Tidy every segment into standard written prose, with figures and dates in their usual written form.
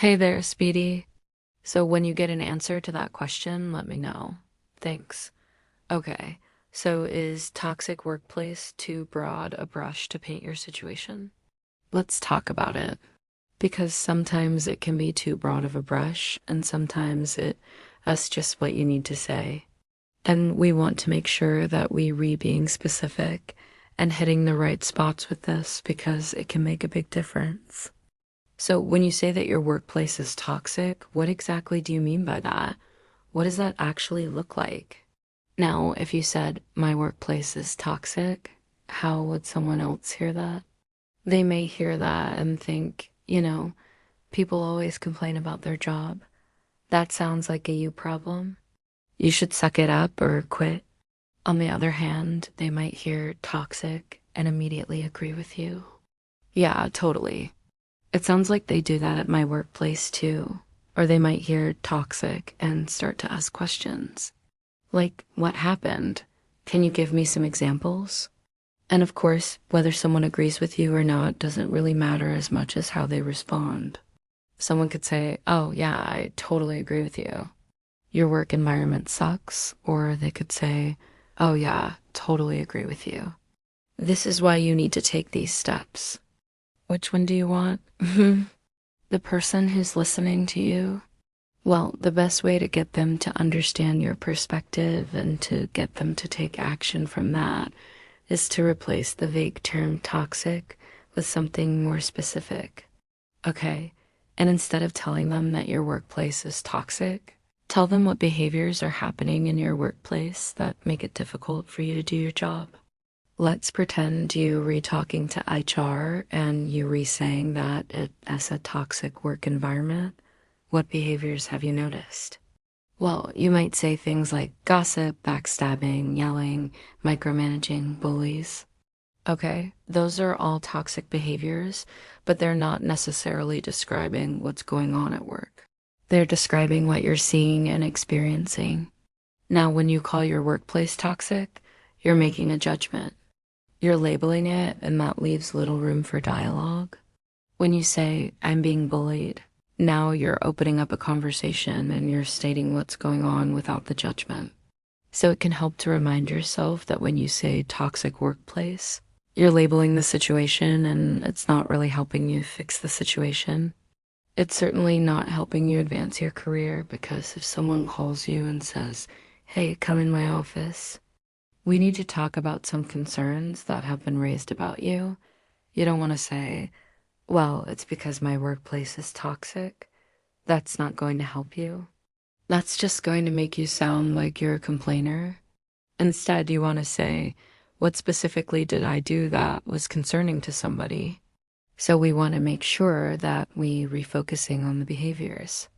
Hey there, Speedy. So when you get an answer to that question, let me know. Thanks. Okay, so is toxic workplace too broad a brush to paint your situation? Let's talk about it. Because sometimes it can be too broad of a brush, and sometimes that's just what you need to say. And we want to make sure that we being specific and hitting the right spots with this because it can make a big difference. So, when you say that your workplace is toxic, what exactly do you mean by that? What does that actually look like? Now, if you said, my workplace is toxic, how would someone else hear that? They may hear that and think, people always complain about their job. That sounds like a you problem. You should suck it up or quit. On the other hand, they might hear toxic and immediately agree with you. Yeah, totally. It sounds like they do that at my workplace too. Or they might hear toxic and start to ask questions. Like, what happened? Can you give me some examples? And of course, whether someone agrees with you or not doesn't really matter as much as how they respond. Someone could say, oh, yeah, I totally agree with you. Your work environment sucks. Or they could say, oh, yeah, totally agree with you. This is why you need to take these steps. Which one do you want? The person who's listening to you? Well, the best way to get them to understand your perspective and to get them to take action from that is to replace the vague term toxic with something more specific. Okay, and instead of telling them that your workplace is toxic, tell them what behaviors are happening in your workplace that make it difficult for you to do your job. Let's pretend you re-talking to HR and you re-saying that as a toxic work environment. What behaviors have you noticed? Well, you might say things like gossip, backstabbing, yelling, micromanaging, bullies. Okay, those are all toxic behaviors, but they're not necessarily describing what's going on at work. They're describing what you're seeing and experiencing. Now, when you call your workplace toxic, you're making a judgment. You're labeling it, and that leaves little room for dialogue. When you say, I'm being bullied, now you're opening up a conversation and you're stating what's going on without the judgment. So it can help to remind yourself that when you say toxic workplace, you're labeling the situation and it's not really helping you fix the situation. It's certainly not helping you advance your career because if someone calls you and says, hey, come in my office, we need to talk about some concerns that have been raised about you. You don't want to say, well, it's because my workplace is toxic. That's not going to help you. That's just going to make you sound like you're a complainer. Instead, you want to say, what specifically did I do that was concerning to somebody? So we want to make sure that we refocusing on the behaviors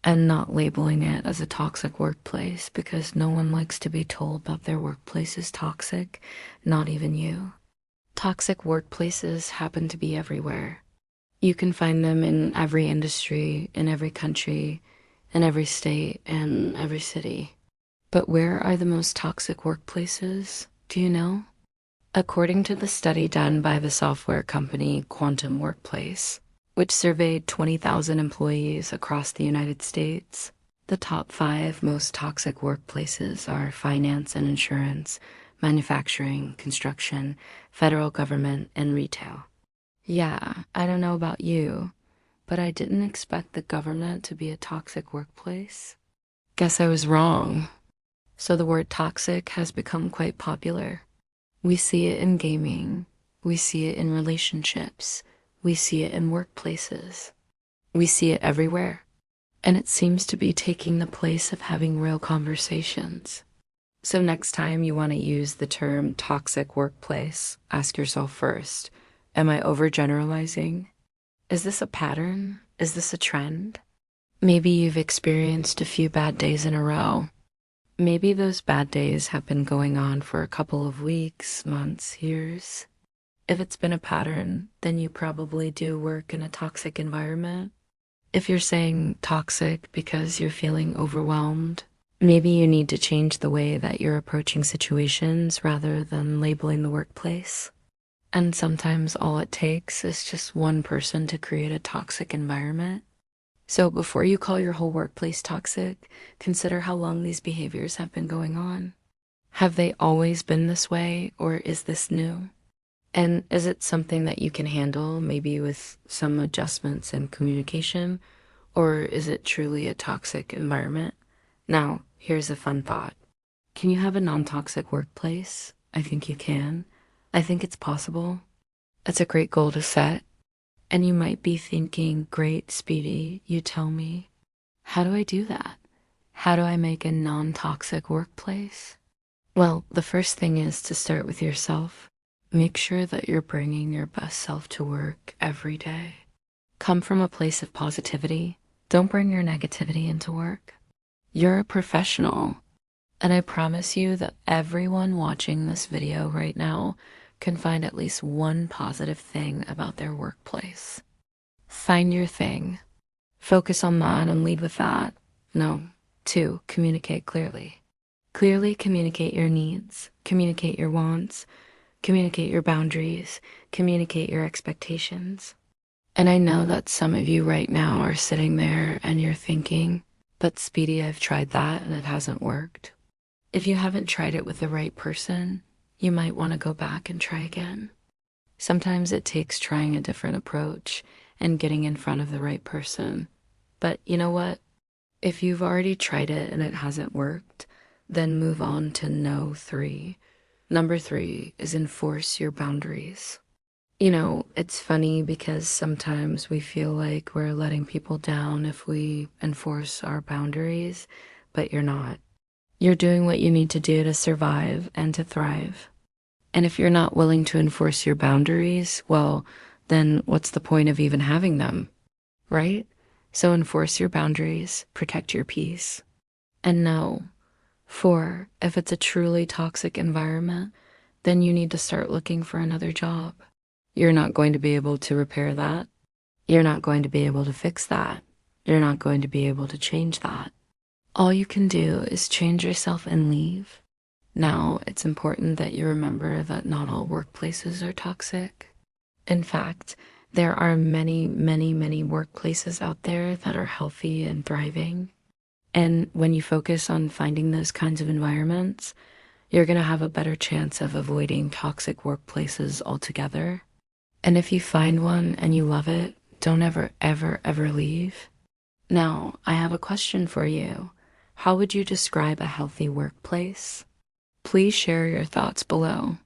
and not labeling it as a toxic workplace because no one likes to be told that their workplace is toxic, not even you. Toxic workplaces happen to be everywhere. You can find them in every industry, in every country, in every state, and every city. But where are the most toxic workplaces? Do you know? According to the study done by the software company Quantum Workplace, which surveyed 20,000 employees across the United States, the top 5 most toxic workplaces are finance and insurance, manufacturing, construction, federal government, and retail. Yeah, I don't know about you, but I didn't expect the government to be a toxic workplace. Guess I was wrong. So the word toxic has become quite popular. We see it in gaming. We see it in relationships. We see it in workplaces. We see it everywhere. And it seems to be taking the place of having real conversations. So next time you want to use the term toxic workplace, ask yourself first, am I overgeneralizing? Is this a pattern? Is this a trend? Maybe you've experienced a few bad days in a row. Maybe those bad days have been going on for a couple of weeks, months, years. If it's been a pattern, then you probably do work in a toxic environment. If you're saying toxic because you're feeling overwhelmed, maybe you need to change the way that you're approaching situations rather than labeling the workplace. And sometimes all it takes is just one person to create a toxic environment. So before you call your whole workplace toxic, consider how long these behaviors have been going on. Have they always been this way, or is this new? And is it something that you can handle, maybe with some adjustments in communication, or is it truly a toxic environment? Now, here's a fun thought. Can you have a non-toxic workplace? I think you can. I think it's possible. It's a great goal to set. And you might be thinking, great, Speedy, you tell me. How do I do that? How do I make a non-toxic workplace? Well, the first thing is to start with yourself. Make sure that you're bringing your best self to work every day. Come from a place of positivity. Don't bring your negativity into work. You're a professional. And I promise you that everyone watching this video right now can find at least one positive thing about their workplace. Find your thing. Focus on that and lead with that. No. 2, communicate clearly. Clearly communicate your needs, communicate your wants, communicate your boundaries, communicate your expectations. And I know that some of you right now are sitting there and you're thinking, but Speedy, I've tried that and it hasn't worked. If you haven't tried it with the right person, you might want to go back and try again. Sometimes it takes trying a different approach and getting in front of the right person. But you know what? If you've already tried it and it hasn't worked, then move on to no 3. Number 3 is enforce your boundaries. You know, it's funny because sometimes we feel like we're letting people down if we enforce our boundaries, but you're not. You're doing what you need to do to survive and to thrive. And if you're not willing to enforce your boundaries, well, then what's the point of even having them, right? So enforce your boundaries, protect your peace. And no. 4, if it's a truly toxic environment, then you need to start looking for another job. You're not going to be able to repair that. You're not going to be able to fix that. You're not going to be able to change that. All you can do is change yourself and leave. Now, it's important that you remember that not all workplaces are toxic. In fact, there are many, many, many workplaces out there that are healthy and thriving. And when you focus on finding those kinds of environments, you're going to have a better chance of avoiding toxic workplaces altogether. And if you find one and you love it, don't ever, ever, ever leave. Now, I have a question for you. How would you describe a healthy workplace? Please share your thoughts below.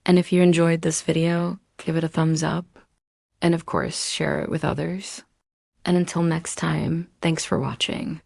And if you enjoyed this video, give it a thumbs up. And of course, share it with others. And until next time, thanks for watching.